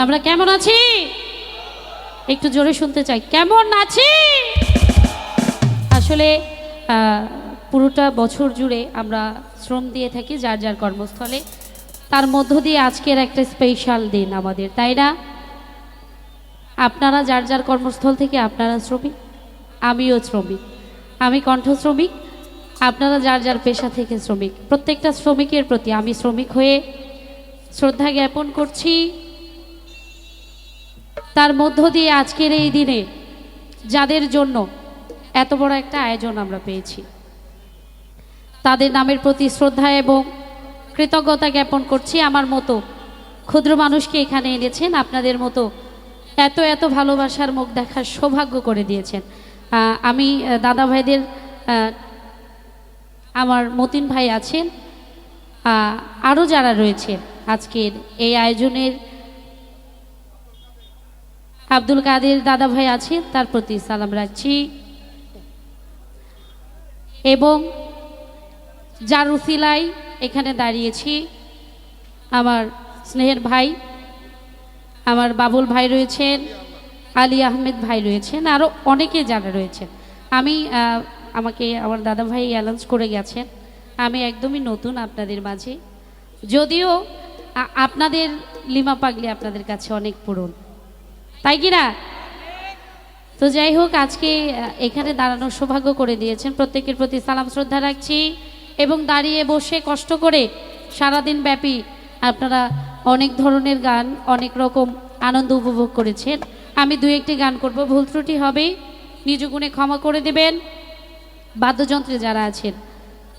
আমরা কেমন আছি একটু জোরে শুনতে চাই, কেমন আছি? আসলে পুরোটা বছর জুড়ে আমরা শ্রম দিয়ে থাকি যার যার কর্মস্থলে, তার মধ্য দিয়ে আজকের একটা স্পেশাল দিন আমাদের, তাই না? আপনারা যার যার কর্মস্থল থেকে আপনারা শ্রমিক, আমিও শ্রমিক, আমি কণ্ঠ শ্রমিক, আপনারা যার যার পেশা থেকে শ্রমিক। প্রত্যেকটা শ্রমিকের প্রতি আমি শ্রমিক হয়ে শ্রদ্ধা জ্ঞাপন করছি। তার মধ্য দিয়ে আজকের এই দিনে যাদের জন্য এত বড় একটা আয়োজন আমরা পেয়েছি, তাদের নামের প্রতি শ্রদ্ধা এবং কৃতজ্ঞতা জ্ঞাপন করছি। আমার মতো ক্ষুদ্র মানুষকে এখানে এনেছেন, আপনাদের মতো এত এত ভালোবাসার মুখ দেখার সৌভাগ্য করে দিয়েছেন। আমি দাদা ভাইদের, আমার মতিন ভাই আছেন, আরও যারা রয়েছে আজকের এই আয়োজনের, আব্দুল কাদের দাদা ভাই আছেন, তার প্রতি সালাম রাখছি। এবং যার উসিলায় এখানে দাঁড়িয়েছি, আমার স্নেহের ভাই, আমার বাবুল ভাই রয়েছেন, আলী আহমেদ ভাই রয়েছেন, আরও অনেকে যারা রয়েছেন। আমাকে আমার দাদা ভাই অ্যানাউন্স করে গেছেন, আমি একদমই নতুন আপনাদের মাঝে, যদিও আপনাদের লিমা পাগলি আপনাদের কাছে অনেক পুরনো, তাই কি না? তো যাই হোক, আজকে এখানে দাঁড়ানোর সৌভাগ্য করে দিয়েছেন, প্রত্যেকের প্রতি সালাম শ্রদ্ধা রাখছি। এবং দাঁড়িয়ে বসে কষ্ট করে সারাদিন ব্যাপী আপনারা অনেক ধরনের গান, অনেক রকম আনন্দ উপভোগ করেছেন। আমি দু একটি গান করব, ভুল ত্রুটি হবে নিজ গুণে ক্ষমা করে দেবেন। বাদ্যযন্ত্রে যারা আছেন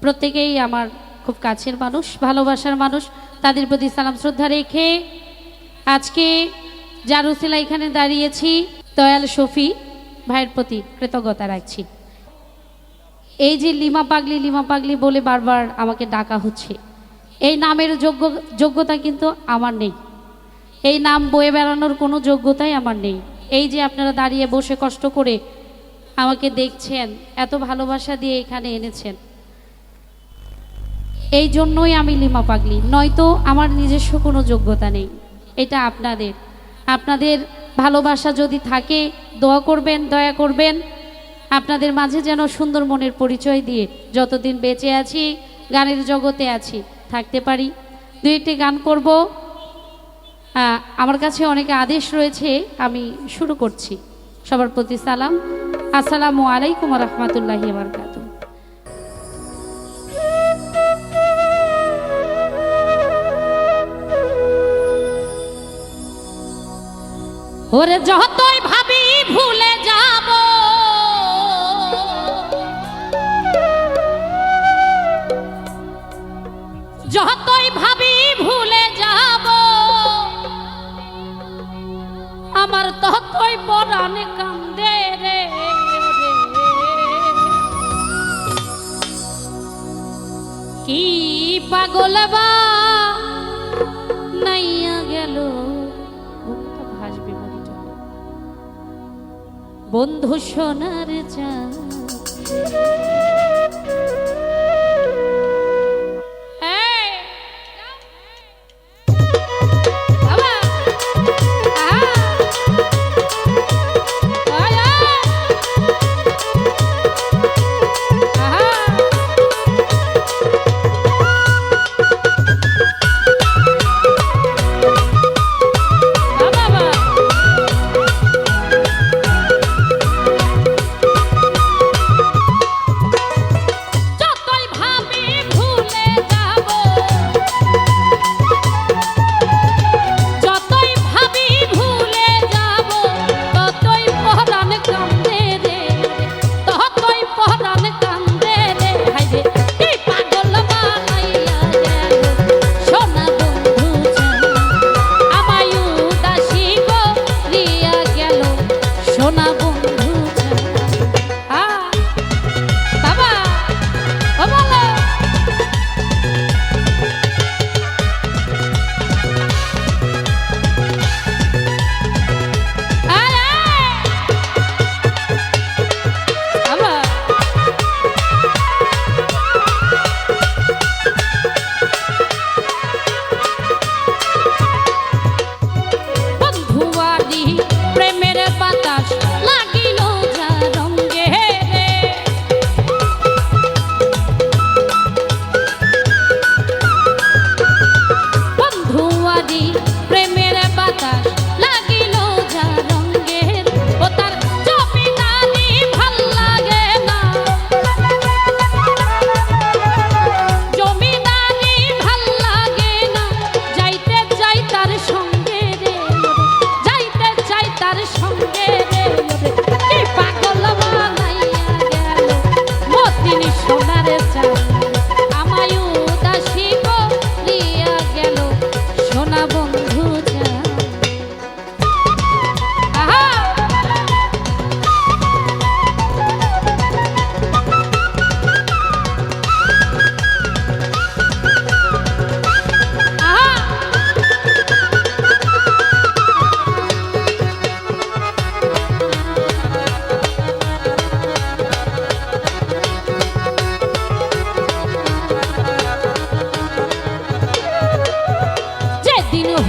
প্রত্যেকেই আমার খুব কাছের মানুষ, ভালোবাসার মানুষ, তাদের প্রতি সালাম শ্রদ্ধা রেখে আজকে যার উসিলা এখানে দাঁড়িয়েছি, দয়াল শফি ভাইয়ের প্রতি কৃতজ্ঞতা রাখছি। এই যে লিমা পাগলি বলে বারবার আমাকে ডাকা হচ্ছে, এই নামের যোগ্যতা কিন্তু আমার নেই, এই নাম বয়ে বেড়ানোর কোনো যোগ্যতাই আমার নেই। এই যে আপনারা দাঁড়িয়ে বসে কষ্ট করে আমাকে দেখছেন, এত ভালোবাসা দিয়ে এখানে এনেছেন, এই জন্যই আমি লিমা পাগলি, নয়তো আমার নিজস্ব কোনো যোগ্যতা নেই। এটা আপনাদের ভালোবাসা যদি থাকে দোয়া করবেন, দয়া করবেন, আপনাদের মাঝে যেন সুন্দর মনের পরিচয় দিয়ে যতদিন বেঁচে আছি, গানের জগতে আছি, থাকতে পারি। দু একটি গান করব, আমার কাছে অনেকে আদেশ রয়েছে, আমি শুরু করছি। সবার প্রতি সালাম, আসসালামু আলাইকুম ওয়া রাহমাতুল্লাহি ওয়া বারাকাতুহু। ওরে যতই ভাবি ভুলে যাব, যতই ভাবি ভুলে যাব, আমার ততই পরাণে কান্দে রে। কি পাগল বা নাইয়া গেল বন্ধু সোনার চাঁদ।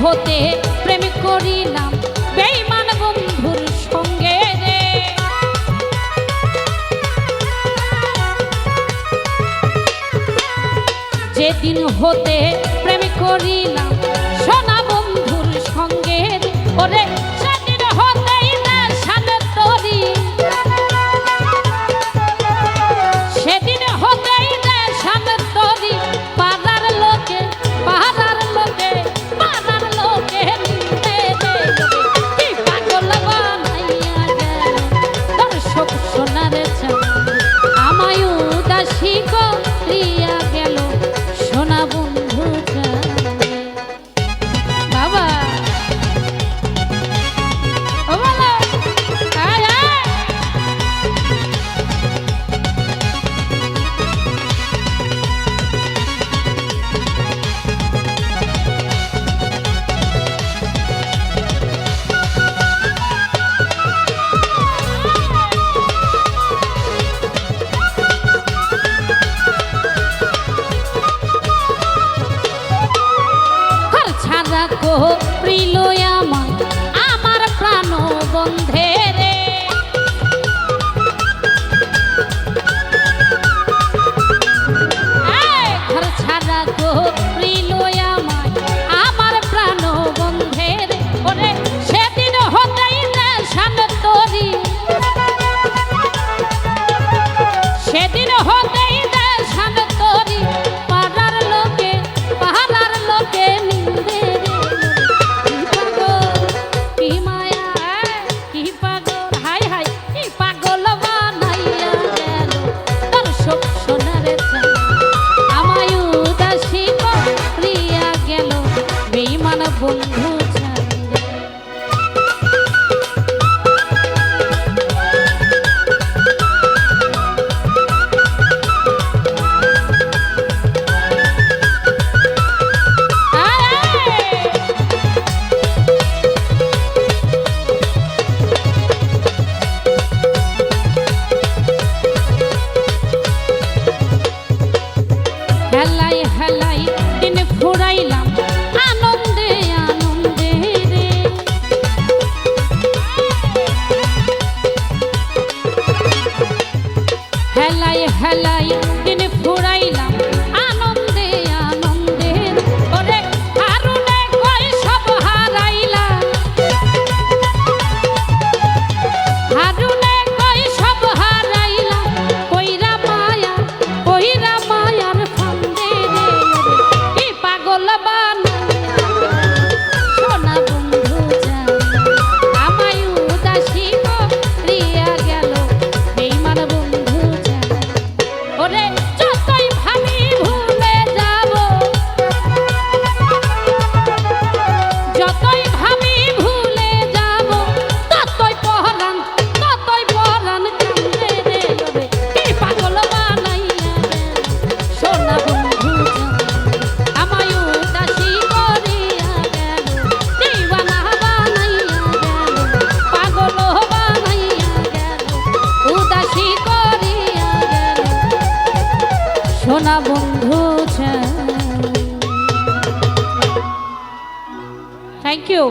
হতে প্রেম করিলাম বেঈমান বন্ধুর সঙ্গে রে। যেদিন হতে প্রেম করিলাম সোনা বন্ধুর সঙ্গে ওরে সেদিন হতেই নেশান তরি, সেদিন হতেই নেশান তরি পাড়ার লোকে পাড়ার লোকে পাড়ার লোকে নিতে কি পাগল বানাইয়া গেল দর্শক সোনার চাঁদ আমায় উদাসী করিয়া গেল সোনা বন্ধু বাবা ও বলো আয় আয়। ছাড়া করিল আমার আমার প্রাণ বন্ধে রে। ঘর ছাড়া করিল আমার আমার প্রাণ বন্ধে রে ওরে সেদিন হতেই নেশান তরি, সেদিন হতেই নেশান তরি পাড়ার লোকে পাড়ার লোকে নিন্দে রে। কি মায়া কি পাগল হাই হাই কি পাগল বানাইয়া গেল দর্শক সোনার চাঁদ আমায় উদাসী করিয়া গেল বেঈমান বন্ধু চাঁদ। হেলাই হেলাই দিন ফুরাইলাম আনন্দে আনন্দে রে। হেলাই হেলাই দিন ফুরাইলাম আনন্দে আনন্দে ওরে হারুনে কই সব হারাইলা, হারুনে কই সব হারাইলা কইরা মায়ার ফান্দে রে কি পাগল বানাইয়া সোনা বন্ধু চাঁদ আমায় উদাসী করিয়া গেল বেঈমান বন্ধু চাঁদ ওরে যতই ভাবি ভুলে যাব, যতই ভাবি ভুলে যাব ততই পরাণ কান্দে রে ওরে কি পাগল বানাইয়া গেল সোনা বন্ধু চাঁদ আমায় উদাসী করিয়া গেল দিওয়ানা বানাইয়া গেল পাগল বানাইয়া গেল উদাসী করিয়া গেল সোনা বন্ধু চাঁদ। Thank you.